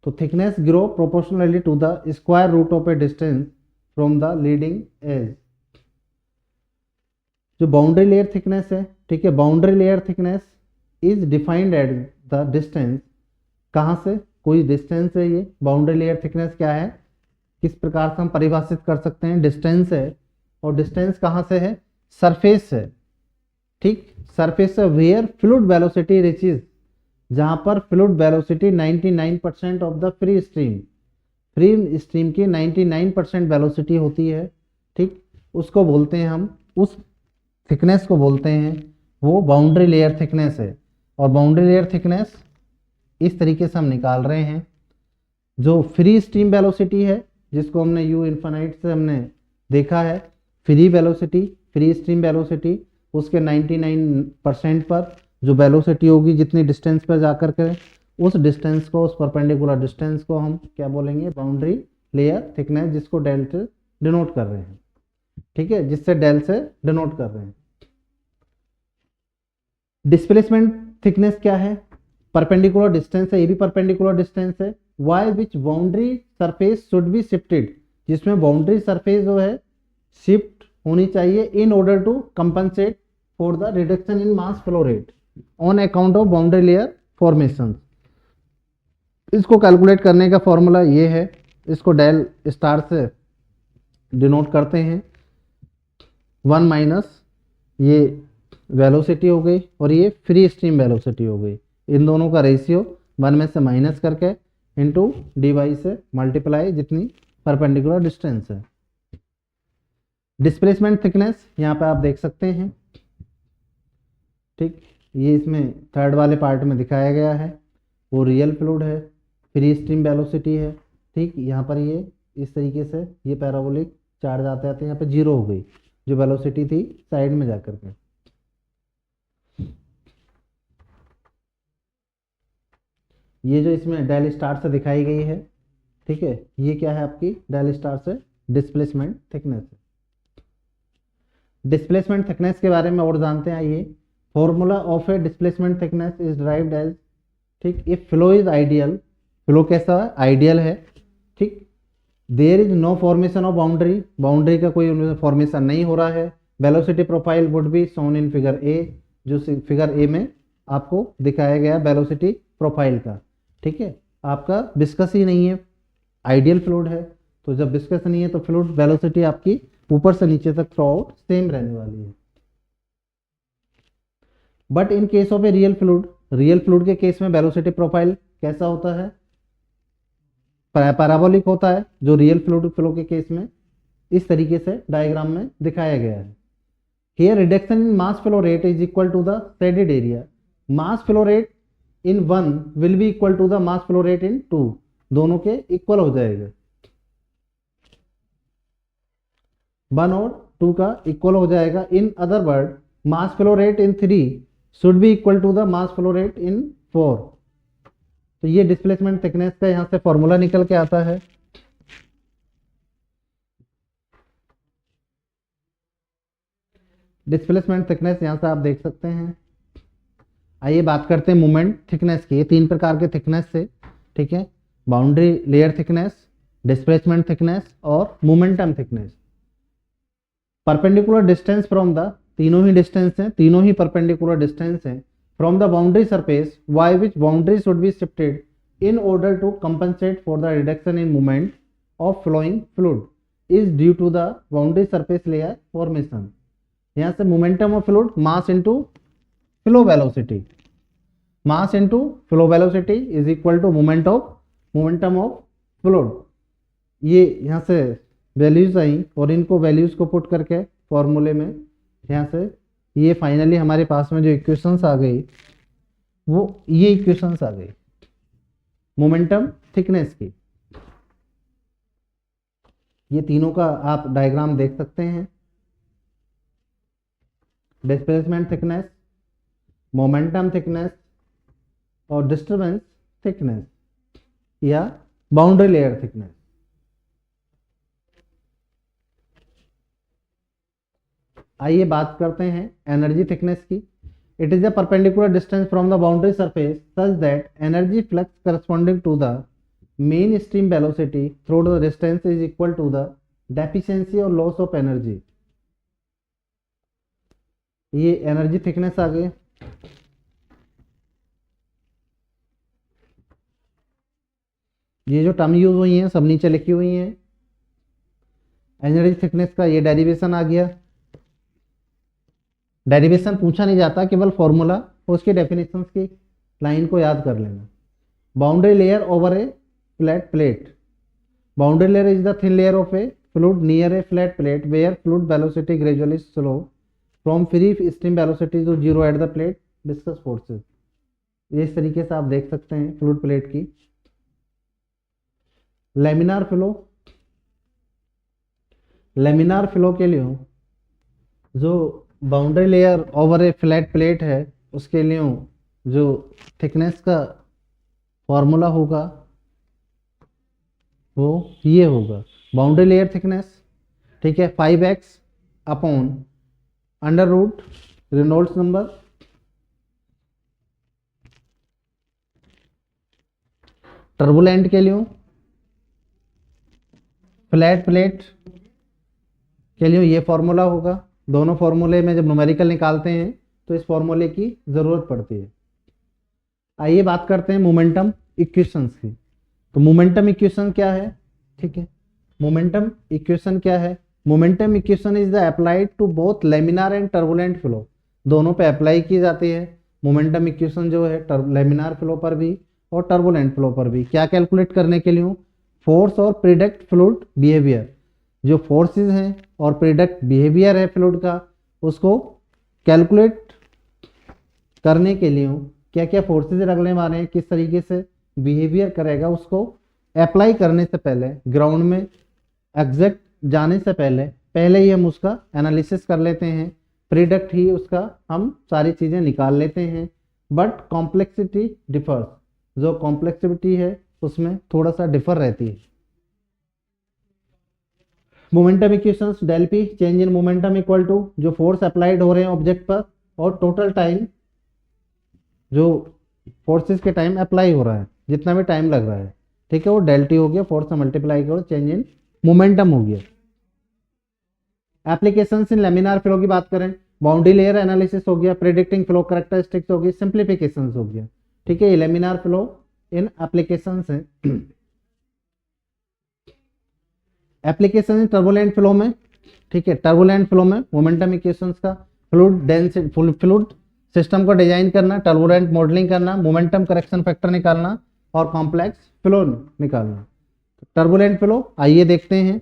तो thickness grow proportionally to the square root of a distance from the leading edge. जो बाउंड्री लेयर थिकनेस है, ठीक है, boundary layer thickness is defined at the distance, कहाँ से, कोई डिस्टेंस है, ये बाउंड्री लेयर थिकनेस क्या है, किस प्रकार से हम परिभाषित कर सकते हैं, डिस्टेंस है, और डिस्टेंस कहाँ से है, सरफेस से, ठीक, सरफेस से वेयर फ्लूइड वेलोसिटी रिचेज, जहां पर fluid velocity 99% of the free stream की 99% वेलोसिटी होती है, ठीक, उसको बोलते हैं हम, उस थिकनेस को बोलते हैं वो बाउंड्री लेयर थिकनेस है। और बाउंड्री लेयर थिकनेस इस तरीके से हम निकाल रहे हैं, जो फ्री स्ट्रीम वेलोसिटी है जिसको हमने u इन्फाइनाइट से हमने देखा है, free velocity, free stream velocity, उसके 99% पर जो वेलोसिटी होगी जितनी डिस्टेंस पर जाकर के, उस डिस्टेंस को, उस परपेंडिकुलर डिस्टेंस को हम क्या बोलेंगे, बाउंड्री लेयर थिकनेस, जिसको डेल से डिनोट कर रहे हैं, ठीक है, जिससे डेल से डिनोट कर रहे हैं। डिस्प्लेसमेंट थिकनेस क्या है, परपेंडिकुलर डिस्टेंस है, ये भी परपेंडिकुलर डिस्टेंस है, by which boundary surface should be shifted, जिसमें बाउंड्री सरफेस जो है शिफ्ट होनी चाहिए in order to compensate for the reduction in mass flow rate on account of boundary layer formation. इसको कैलकुलेट करने का फॉर्मूला ये है, इसको डेल स्टार से डिनोट करते हैं, 1 माइनस ये वेलोसिटी हो गई और ये फ्री स्ट्रीम वेलोसिटी हो गई, इन दोनों का रेशियो 1 में से माइनस करके इनटू डी वाई से मल्टीप्लाई, जितनी परपेंडिकुलर डिस्टेंस है। डिस्प्लेसमेंट थिकनेस यहाँ पे आप देख सकते हैं, ठीक, ये इसमें थर्ड वाले पार्ट में दिखाया गया है, वो रियल फ्लूइड है, फ्री स्ट्रीम वेलोसिटी है, ठीक, यहाँ पर ये इस तरीके से ये पैराबोलिक चार्ज आते आते यहाँ पे जीरो हो गई, जो वेलोसिटी थी साइड में जाकर के। ये जो इसमें डेल स्टार से दिखाई गई है, ठीक है, ये क्या है आपकी डेल स्टार से डिस्प्लेसमेंट थिकनेस है। डिस्प्लेसमेंट थिकनेस के बारे में और जानते हैं, आइए। Formula of a displacement thickness is derived as, ठीक, if flow is ideal, flow कैसा है, आइडियल है, ठीक, there is no formation of boundary, boundary का कोई फॉर्मेशन नहीं हो रहा है, velocity profile would be shown in figure A, जो फिगर ए में आपको दिखाया गया वेलोसिटी प्रोफाइल का, ठीक है, आपका विस्कस ही नहीं है, आइडियल फ्लूइड है, तो जब विस्कस नहीं है तो फ्लूइड वेलोसिटी आपकी ऊपर से नीचे तक थ्रू आउट सेम रहने वाली है। But in case of a real fluid, real fluid के केस में वेलोसिटी प्रोफाइल कैसा होता है, पैराबोलिक होता है, जो रियल फ्लूइड फ्लो के केस में इस तरीके से डायग्राम में दिखाया गया है। Here reduction in mass flow rate is equal to the shaded area, mass flow rate in 1 will be equal to the mass flow rate in 2, दोनों के इक्वल हो जाएगा, 1 और 2 का इक्वल हो जाएगा। In other word mass flow rate in 3 should be equal to the mass flow rate in 4। तो ये डिस्प्लेसमेंट थिकनेस का यहां से फॉर्मूला निकल के आता है। डिस्प्लेसमेंट थिकनेस यहां से आप देख सकते हैं। आइए बात करते हैं मोमेंट थिकनेस की। ये 3 प्रकार के थिकनेस से, ठीक है, boundary layer thickness, displacement thickness और momentum thickness. Perpendicular distance from the, तीनों ही डिस्टेंस हैं, तीनों ही परपेंडिकुलर डिस्टेंस हैं, from the boundary surface by which boundary should be shifted in order to compensate for the reduction in movement of flowing fluid is due to the boundary surface layer formation. यहाँ से momentum of fluid mass into flow velocity, mass into flow velocity is equal to momentum of fluid. ये यहाँ से values आई और इनको values को put करके फॉर्मूले में यहाँ से ये फाइनली हमारे पास में जो इक्वेशंस आ गई, वो ये इक्वेशंस आ गई मोमेंटम थिकनेस की। ये तीनों का आप डायग्राम देख सकते हैं, डिस्प्लेसमेंट थिकनेस, मोमेंटम थिकनेस और डिस्टर्बेंस थिकनेस या बाउंड्री लेयर थिकनेस। आइए बात करते हैं एनर्जी थिकनेस की। It is a perpendicular distance from the boundary surface such that energy flux corresponding to the main stream velocity through the distance is equal to the deficiency और loss of energy. ये energy thickness आ गई। ये जो term use हुई हैं सब नीचे लिखी हुई हैं। एनर्जी थिकनेस का ये डेरिवेशन आ गया। डेरिवेशन पूछा नहीं जाता, केवल फॉर्मूला और उसके डेफिनेशंस की लाइन को याद कर लेना। Boundary layer over a flat plate. Boundary layer is the thin layer of a fluid near a flat plate where fluid velocity gradually slow from free stream velocity to zero at the plate discuss forces. ये इस तरीके से आप देख सकते हैं fluid plate की। Laminar flow, laminar flow के लिए जो boundary layer over a flat plate है उसके लिए जो थिकनेस का फॉर्मूला होगा वो ये होगा। बाउंड्री लेयर थिकनेस, ठीक है, 5x upon under root Reynolds number turbulent के लिए, फ्लैट प्लेट के लिए ये फॉर्मूला होगा। दोनों फॉर्मूले में जब न्यूमेरिकल निकालते हैं तो इस फॉर्मूले की जरूरत पड़ती है। आइए बात करते हैं मोमेंटम इक्वेशंस की। तो मोमेंटम इक्वेशन क्या है, ठीक है, मोमेंटम इक्वेशन क्या है? Momentum equation is the applied to both laminar and turbulent flow. दोनों पे अप्लाई की जाती है मोमेंटम इक्वेशन जो है, लेमिनार फ्लो पर भी और टर्बुलेंट फ्लो पर भी। क्या कैलकुलेट करने के लिए? फोर्स और प्रिडिक्ट फ्लूइड बिहेवियर। जो फोर्सेस हैं और प्रिडिक्ट बिहेवियर है फ्लूइड का, उसको कैलकुलेट करने के लिए क्या क्या फोर्सेस लगने वाले हैं, किस तरीके से बिहेवियर करेगा, उसको अप्लाई करने से पहले, ग्राउंड में एग्जैक्ट जाने से पहले ही हम उसका एनालिसिस कर लेते हैं। प्रिडिक्ट ही उसका हम सारी चीज़ें निकाल लेते हैं। बट कॉम्प्लेक्सिटी डिफर्स, जो कॉम्प्लेक्सिटी है उसमें थोड़ा सा डिफर रहती है। Momentum equations, del P change in momentum equal to जो फोर्स अप्लाइड हो रहे हैं ऑब्जेक्ट पर और टोटल टाइम जो फोर्सेस के टाइम अप्लाई हो रहा है, जितना भी टाइम लग रहा है, ठीक है, वो डेल टी हो गया, फोर्स से मल्टीप्लाई करो, चेंज इन मोमेंटम हो गया। एप्लीकेशंस इन लेमिनार फ्लो की बात करें, बाउंड्री लेयर एनालिसिस हो गया, प्रेडिक्टिंग फ्लो कैरेक्टरिस्टिक्स हो गई, सिंप्लीफिकेशंस हो गया, ठीक है। ये लेमिनार फ्लो इन एप्लीकेशंस है। एप्लीकेशन इन टर्बुलेंट फ्लो में, ठीक है, टर्बुलेंट फ्लो में मोमेंटम इक्वेशंस का फ्लूइड डेंसिटी, फ्लूइड सिस्टम को डिजाइन करना, टर्बुलेंट मॉडलिंग करना, मोमेंटम करेक्शन फैक्टर निकालना और कॉम्प्लेक्स फ्लो निकालना। टर्बुलेंट फ्लो आइए देखते हैं।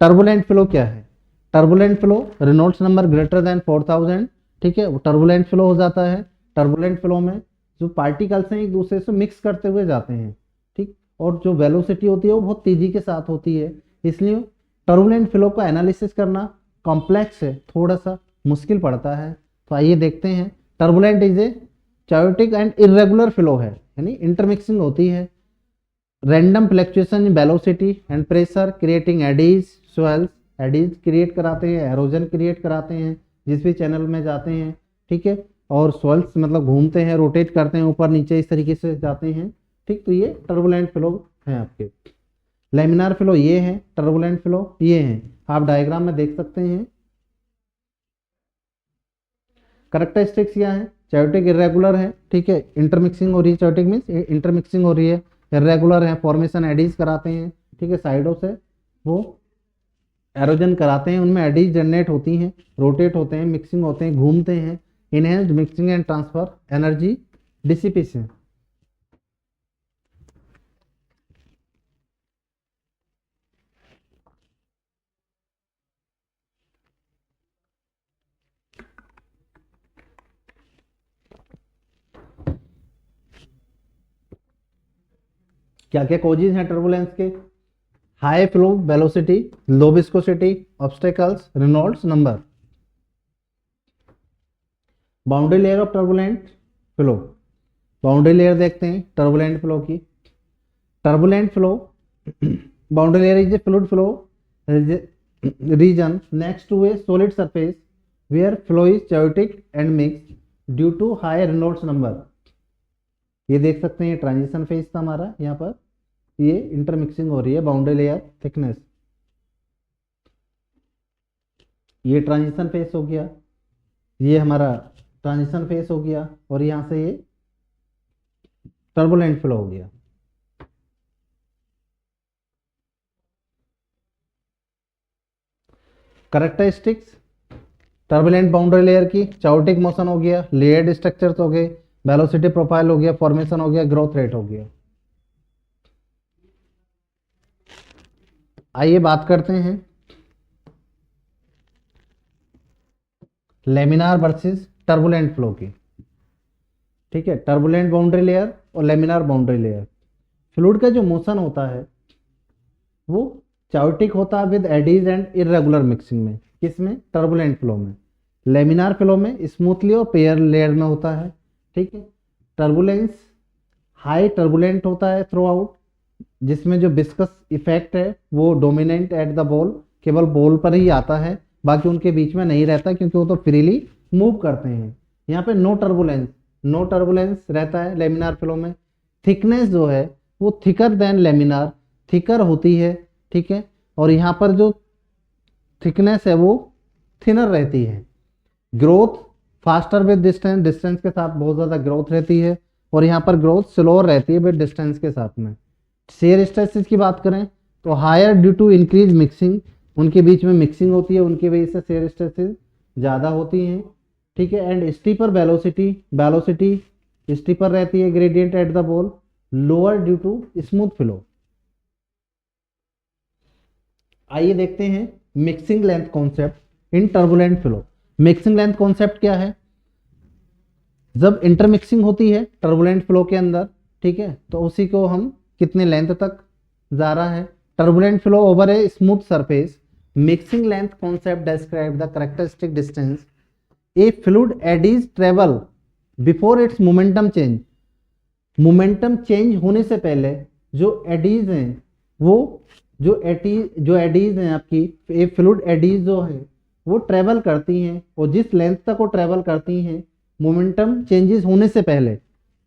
टर्बुलेंट फ्लो क्या है? Turbulent flow Reynolds number greater than 4000, ठीक है, वो टर्बुलेंट फ्लो हो जाता है। टर्बुलेंट फ्लो में जो पार्टिकल्स हैं एक दूसरे से मिक्स करते हुए जाते हैं, ठीक, और जो वेलोसिटी होती है वो बहुत तेजी के साथ होती है, इसलिए टर्बुलेंट फ्लो का एनालिसिस करना कॉम्प्लेक्स है, थोड़ा सा मुश्किल पड़ता है। तो आइए देखते हैं। Turbulent is a chaotic and irregular flow है, यानी इंटरमिक्सिंग होती है। Random fluctuation in velocity and pressure creating eddies, swirls, eddies create कराते हैं, एरोजन क्रिएट कराते हैं जिस भी चैनल में जाते हैं, ठीक है, और स्वेल्स मतलब घूमते हैं, रोटेट करते हैं, ऊपर नीचे इस तरीके से जाते हैं, ठीक। तो ये टर्बुलेंट फ्लो है आपके। लेमिनार फ्लो ये है, टर्बुलेंट फ्लो ये है, आप डायग्राम में देख सकते हैं। कैरेक्टरिस्टिक्स क्या है? चायोटिक इरेगुलर है, ठीक है, इंटरमिक्सिंग हो रही है, चायोटिक मीन्स इंटरमिक्सिंग हो रही है, इरेगुलर है, फॉर्मेशन एडीज कराते हैं, ठीक है, साइडों से वो एरोजन कराते हैं, उनमें एडीज जनरेट होती हैं, रोटेट होते हैं, मिक्सिंग होते हैं, घूमते हैं। Enhanced mixing and transfer energy dissipation. क्या क्या कॉजेज हैं टर्बुलेंस के? High flow velocity, low viscosity, obstacles, Reynolds number. Boundary layer of turbulent flow, boundary layer देखते हैं टर्बुलेंट फ्लो की। Turbulent flow boundary layer is a fluid flow region next to a solid surface where flow is chaotic and mix due to high Reynolds number. ये देख सकते हैं, ये transition phase था हमारा, यहाँ पर ये इंटरमिक्सिंग हो रही है बाउंड्री लेयर थिकनेस। ये ट्रांजिशन फेज हो गया, ये हमारा ट्रांजिशन फेज हो गया, और यहाँ से ये टर्बुलेंट फ्लो हो गया। करेक्टरिस्टिक्स टर्बुलेंट बाउंड्री लेयर की, चाओटिक मोशन हो गया, लेयर्ड स्ट्रक्चर्स हो गए, वेलोसिटी प्रोफाइल हो गया, फॉर्मेशन हो गया, ग्रोथ रेट हो गया। आइए बात करते हैं लेमिनार वर्सेस टर्बुलेंट फ्लो की। ठीक है, टर्बुलेंट बाउंड्री लेयर और लेमिनार बाउंड्री लेयर। फ्लूइड का जो मोशन होता है वो चाओटिक होता है with eddies and irregular mixing में। किसमें? टर्बुलेंट फ्लो में। लेमिनार फ्लो में स्मूथली और पेयर लेयर में होता है। ठीक है, टर्बुलेंस हाई टर्बुलेंट होता है थ्रू आउट, जिसमें जो विस्कस इफेक्ट है वो डोमिनेंट एट द बॉल, केवल बॉल पर ही आता है, बाकी उनके बीच में नहीं रहता क्योंकि वो तो फ्रीली मूव करते हैं। यहाँ पे नो टर्बुलेंस रहता है लेमिनार फ्लो में। थिकनेस जो है वो थिकर देन लेमिनार, थिकर होती है। ठीक है, और यहाँ पर जो थिकनेस है वो थिनर रहती है। Growth faster with distance, distance के साथ बहुत ज़्यादा ग्रोथ रहती है, और यहाँ पर ग्रोथ स्लोअर रहती है विद डिस्टेंस के साथ में। शेयर स्ट्रेसेस की बात करें तो higher due to increase mixing, उनके बीच में मिक्सिंग होती है, उनकी वजह से शेयर स्ट्रेसेस ज़्यादा होती हैं। ठीक है, एंड स्टीपर वेलोसिटी स्टीपर रहती है, gradient at the ball lower due to smooth flow. आइए देखते हैं mixing length concept in turbulent flow. Mixing length concept क्या है? जब इंटरमिक्सिंग होती है टर्बुलेंट फ्लो के अंदर, ठीक है, तो उसी को हम कितने लेंथ तक जा रहा है। Turbulent flow over a smooth surface, mixing length concept describe the characteristic distance a fluid eddies travel before its momentum change. Momentum change होने से पहले जो एडीज हैं वो जो एडीज हैं आपकी, ये फ्लूइड एडीज जो है वो ट्रेवल करती हैं, और जिस लेंथ तक वो ट्रेवल करती हैं मोमेंटम चेंजेस होने से पहले,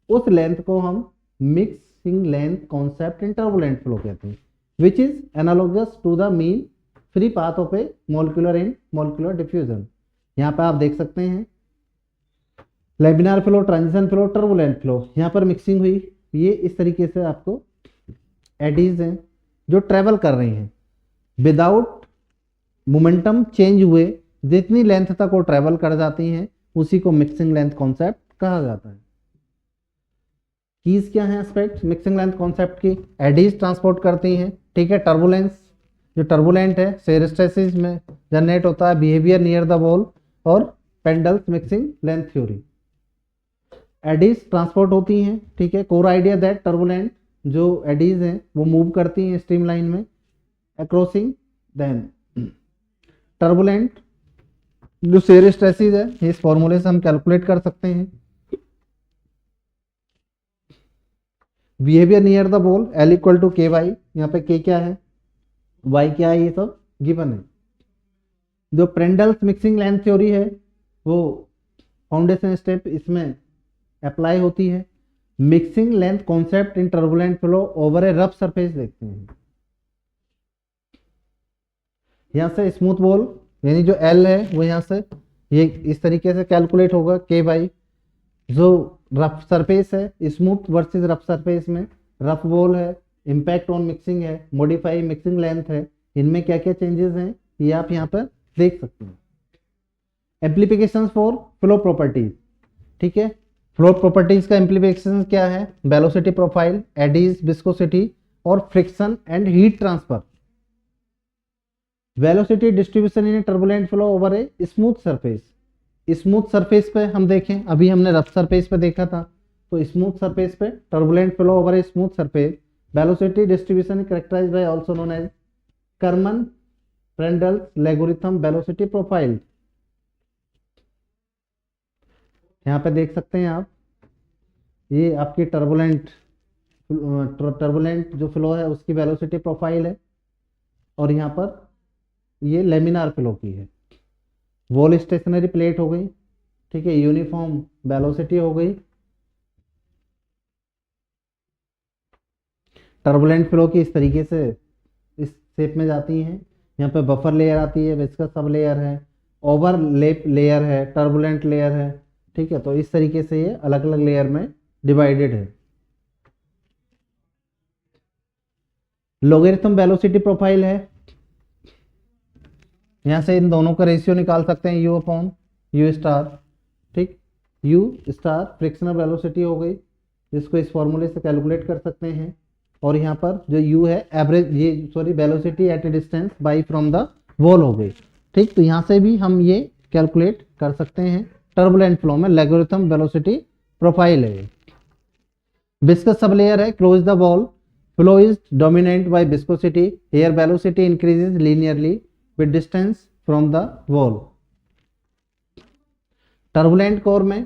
उस लेंथ को हम mixing length concept in turbulent flow कहते हैं, which is analogous to the mean free path of a molecular in molecular diffusion. यहाँ पे आप देख सकते हैं laminar flow, transition flow, turbulent flow. यहाँ पर मिक्सिंग हुई, ये इस तरीके से आपको एडीज हैं जो ट्रेवल कर रही हैं विदाउट मोमेंटम चेंज हुए, जितनी लेंथ तक वो ट्रेवल कर जाती हैं उसी को मिक्सिंग लेंथ कॉन्सेप्ट कहा जाता है। कीज क्या है एस्पेक्ट मिक्सिंग लेंथ कॉन्सेप्ट की? एडीज ट्रांसपोर्ट करती हैं। ठीक है, टर्बुलेंस जो टर्बुलेंट है शेयर स्ट्रेसेस में जनरेट होता है, बिहेवियर नियर द बॉल, और Prandtl's mixing length theory. Eddies transport होती हैं। ठीक है, कोर आइडिया दैट टर्बुलेंट जो एडीज हैं वो मूव करती हैं स्ट्रीम लाइन में अक्रॉसिंग, देन टर्बुलेंट जो शेयर स्ट्रेसेस है इस फॉर्मूले से हम कैलकुलेट कर सकते हैं। Behaviour near the wall L equal to K Y, यहाँ पे के क्या है, वाई क्या है, ये सब गिवन है। जो प्रेंडल्स मिक्सिंग लेंथ थ्योरी है वो फाउंडेशन स्टेप इसमें अप्लाई होती है। Mixing length concept in turbulent flow over a rough surface देखते हैं। यहाँ से स्मूथ बॉल यानी जो L है वो यहाँ से ये इस तरीके से कैलकुलेट होगा के बाई जो रफ सरफेस है, स्मूथ वर्सेस रफ सरफेस में रफ बॉल है, इम्पैक्ट ऑन मिक्सिंग है, मॉडिफाई मिक्सिंग लेंथ है, इनमें क्या क्या चेंजेस हैं ये आप यहाँ पर देख सकते हैं। Amplification for flow properties. ठीक है, फ्लो प्रॉपर्टीज का एम्प्लीफिकेशन क्या है? वेलोसिटी प्रोफाइल, एडीज, विस्कोसिटी और friction and heat transfer. Velocity distribution in turbulent flow over a smooth surface. Smooth surface पे हम देखें, अभी हमने रफ सरफेस पे देखा था, तो स्मूथ सरफेस पे turbulent flow over a smooth surface, velocity distribution characterised by also known as Karman Prandtl's logarithm velocity profile. यहाँ पे देख सकते हैं आप, ये आपकी टर्बुलेंट जो फ्लो है उसकी वेलोसिटी प्रोफाइल है, और यहाँ पर ये लेमिनार फ्लो की है। वॉल स्टेशनरी प्लेट हो गई, ठीक है, यूनिफॉर्म वेलोसिटी हो गई, टर्बुलेंट फ्लो की इस तरीके से इस शेप में जाती हैं। यहाँ पे बफर लेयर आती है, विस्कस सब लेयर है, ओवरलेप लेयर है, टर्बुलेंट लेयर है, ठीक है। तो इस तरीके से ये अलग अलग लेयर में डिवाइडेड है। लॉगरिथम वेलोसिटी प्रोफाइल है, यहाँ से इन दोनों का रेशियो निकाल सकते हैं, यू अपॉन यू स्टार, ठीक। यू स्टार फ्रिक्शनल वेलोसिटी हो गई, जिसको इस फॉर्मूले से कैलकुलेट कर सकते हैं। और यहाँ पर जो यू है एवरेज, ये sorry velocity at A distance by from the wall हो गई, ठीक। तो यहाँ से भी हम ये कैलकुलेट कर सकते हैं। टर्बुलेंट फ्लो में लॉगरिथम वेलोसिटी प्रोफाइल है। विस्कस सब लेयर है, close the wall, flow is dominate by viscosity, here velocity increases linearly with distance from the wall. Turbulent core में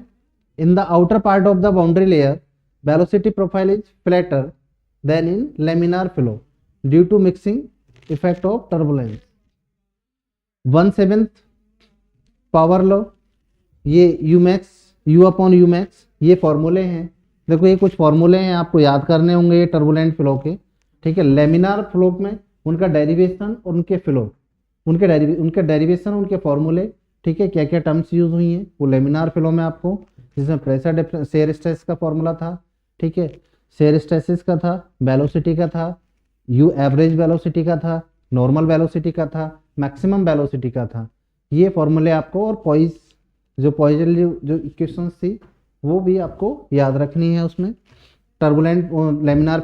in the outer part of the boundary layer velocity profile is flatter than in laminar flow due to mixing effect of turbulence. 1/7 power law, ये U max, U upon U max, ये फॉर्मूले हैं। देखो ये कुछ फॉर्मूले हैं, आपको याद करने होंगे ये टर्बुलेंट फ्लो के, ठीक है। लेमिनार फ्लो में उनका डेरिवेशन और उनके फ्लो, उनके डेरिवेशन, उनके फॉर्मूले, ठीक है, क्या क्या टर्म्स यूज हुई हैं वो लेमिनार फ्लो में आपको, जिसमें प्रेशर डिफरेंस, शेयर स्ट्रेस का फॉर्मूला था, ठीक है, शेयर स्ट्रेसेस का था, वेलोसिटी का था, यू एवरेज वेलोसिटी का था, नॉर्मल वेलोसिटी का था, मैक्सिमम वेलोसिटी का था। ये फॉर्मूले आपको, और पॉइजन जो इक्वेशंस थी वो भी आपको याद रखनी है उसमें। टर्बुलेंट लेमिनार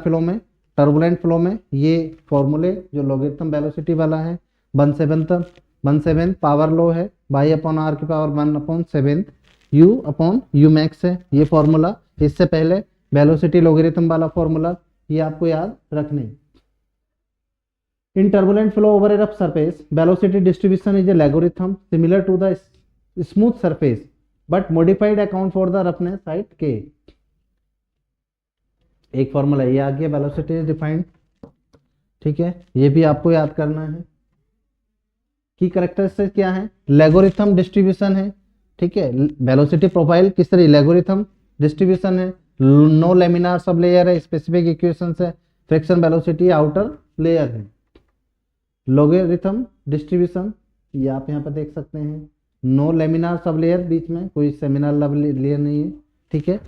टर्बुलेंट फ्लो में ये फॉर्मूले जो लॉगरिथम वेलोसिटी वाला है, 1/7 पावर लो है, बाई अपॉन आर की power 1/7 you upon U max है ये फॉर्मूला। इससे पहले वेलोसिटी लॉगरिथम वाला फॉर्मूला, ये आपको याद रखने। In turbulent flow over a rough surface velocity distribution is a logarithm similar to the smooth surface but modified account for the roughness height K. एक फॉर्मूला ये आ गया, वेलोसिटी इज डिफाइंड, ठीक है, ये भी आपको याद करना है। की कैरेक्टरिस्टिक्स क्या है, लॉगरिथम डिस्ट्रीब्यूशन है, ठीक है। वेलोसिटी प्रोफाइल किस तरह, लॉगरिथम डिस्ट्रीब्यूशन है, नो लेमिनार सब लेयर है, स्पेसिफिक इक्वेशन है, फ्रिक्शन वेलोसिटी आउटर लेयर है। लॉगरिथम डिस्ट्रीब्यूशन ये आप यहाँ पर देख सकते हैं, नो लेमिनार सब लेयर, बीच में कोई सेमिनार लेयर नहीं है, ठीक है।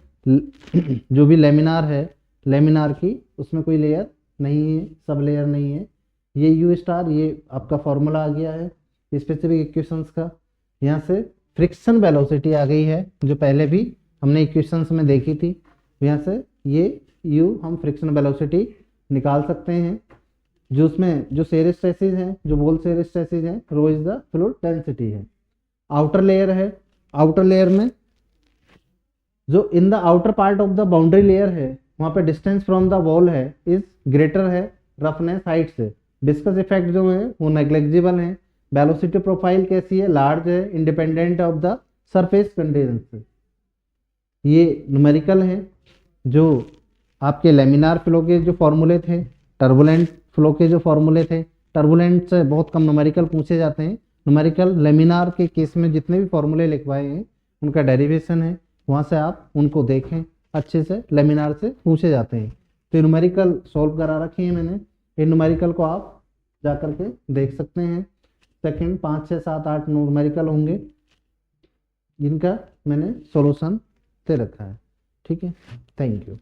जो भी लेमिनार है, लेमिनार की उसमें कोई लेयर नहीं है, सब लेयर नहीं है। ये यू स्टार, ये आपका फॉर्मूला आ गया है स्पेसिफिक इक्वेशंस का। यहाँ से फ्रिक्शन वेलोसिटी आ गई है, जो पहले भी हमने इक्वेशंस में देखी थी। यहाँ से ये यू हम फ्रिक्शन वेलोसिटी निकाल सकते हैं। जो उसमें जो शेयर स्ट्रेसेस हैं, जो वॉल शेयर स्ट्रेसेस हैं, रो इज द फ्लूइड डेंसिटी है। आउटर लेयर है, आउटर लेयर में जो इन the outer part of the boundary layer है, वहाँ पे डिस्टेंस फ्रॉम द वॉल है इज ग्रेटर है रफनेस हाइट से। विस्कस इफेक्ट जो है वो नेग्लिजिबल है। वेलोसिटी प्रोफाइल कैसी है, लार्ज है, independent of the surface condition से। ये न्यूमेरिकल है, जो आपके लेमिनार फ्लो के जो फॉर्मूले थे, टर्बुलेंट फ्लो के जो फॉर्मूले थे, टर्बुलेंट से बहुत कम न्यूमेरिकल पूछे जाते हैं। न्यूमेरिकल लेमिनार के केस में जितने भी फॉर्मूले लिखवाए हैं उनका डेरिवेशन है, वहाँ से आप उनको देखें अच्छे से, लेमिनार से पूछे जाते हैं। तो न्यूमेरिकल सॉल्व करा रखे हैं मैंने, इन न्यूमेरिकल को आप जा कर के देख सकते हैं। सेकंड 5, 6, 7, 8 न्यूमेरिकल होंगे, जिनका मैंने सॉल्यूशन दे रखा है, ठीक है। Thank you.